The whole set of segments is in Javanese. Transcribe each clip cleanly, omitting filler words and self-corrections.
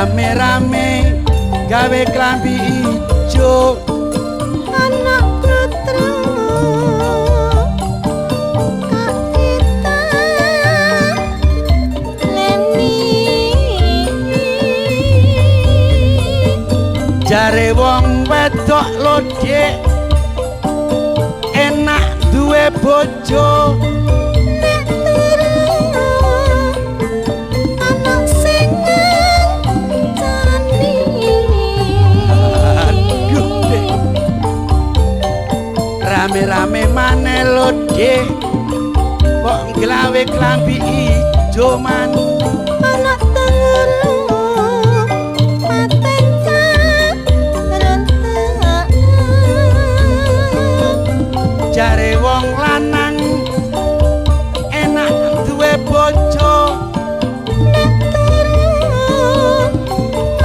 rame-rame gawe klambi ijo anak putra kak kita Leni jare wong wedok lodhe enak duwe bojo nek turu anak sing ngancani rame-rame maneh lodhe kok nglawe klambi ijo man anak turu mateka rentek jare wong lanang enak duwe bojo nek turu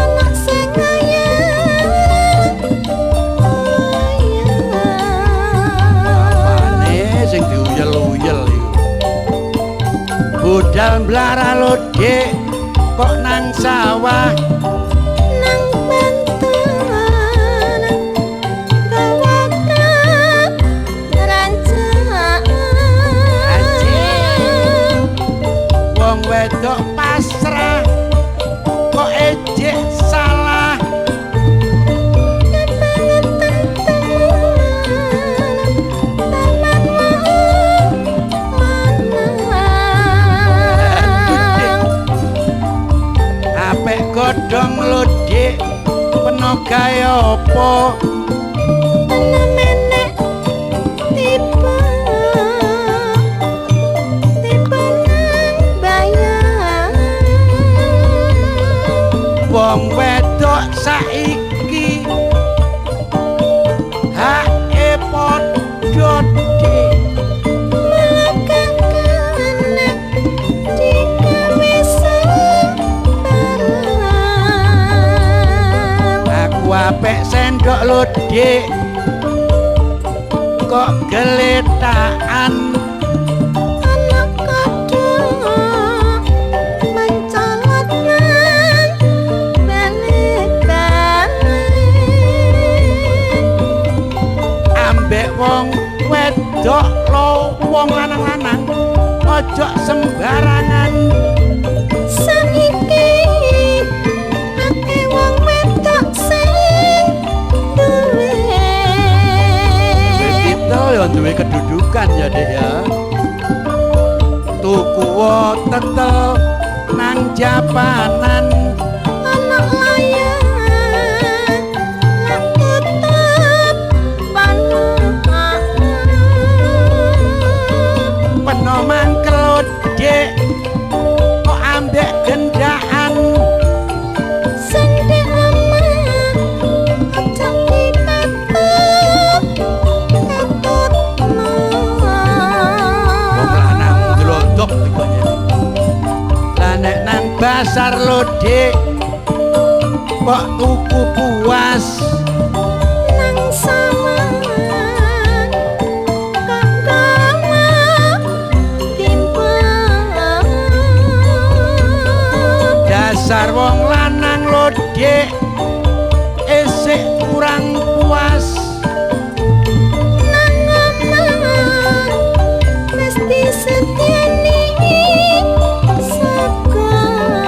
anak sing ayang apane sing diuyel-uyel iku budal mblara lodhe kok nang sawah nang bantaran gawaka rancaan wong wedok pasrah kok ejek salah apik godhong lodhe peno gawe apa wong wedok saiki hae padha dhe aku apik sendok lodhe kok geletakan ambek wong wedok lo wong lanang-lanang ojo sembarangan saiki ake wong wedok sing duwe kita ya duwe kedudukan ya Dek ya tuku tetel nang Japanan anak layang lak tetep panukan peno mangkel lodhe kok ambek gendaan sing diaman aja dikatut wong lanang glodok iki lah nek nang pasar lodhe kok tuku puas nang saman kakama timbang dasar wong lanang lodhe isih kurang puas nang omah mesti setiani senengane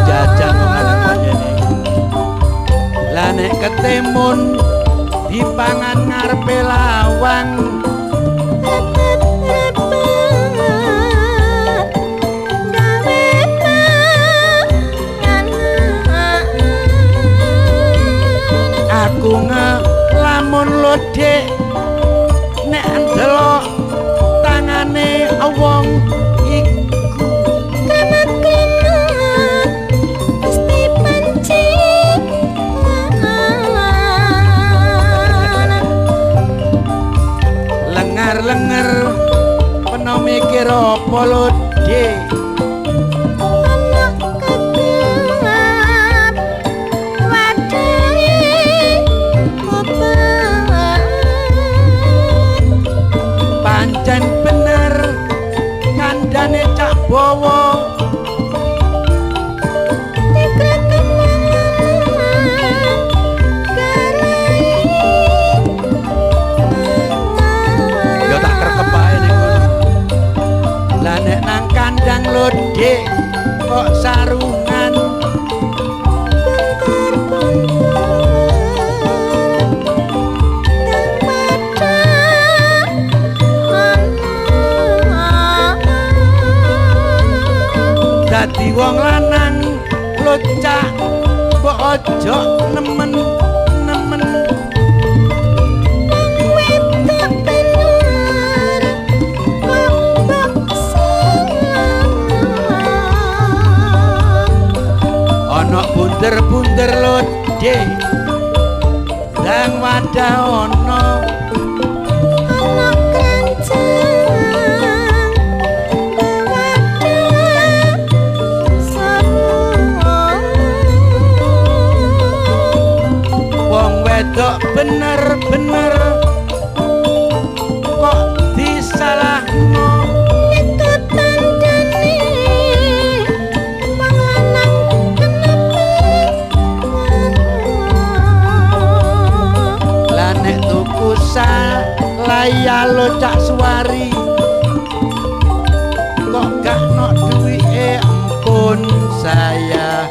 jajan wong lanang panjene lah nek ketimun dipangan ngarepe lawang aku ngelamun lodhe nek ndelok tangane wong iku mesti pancing lengar-lengar peno mikir apa lodhe anak kedap wadai obat pancen bener kandhane cak bawa dikret Dik kok sarungan dadi wong lanang locak kok ojo nemen-nemen wedok bener kok seneng ana bunder-bunder lode ndang wadah ana ana keranjang wadah sarung wong wedok bener-bener kok disalahno itu tandane panganan kenapa lah nek tuku laya locak suwari kok gak nok duwike ampun saya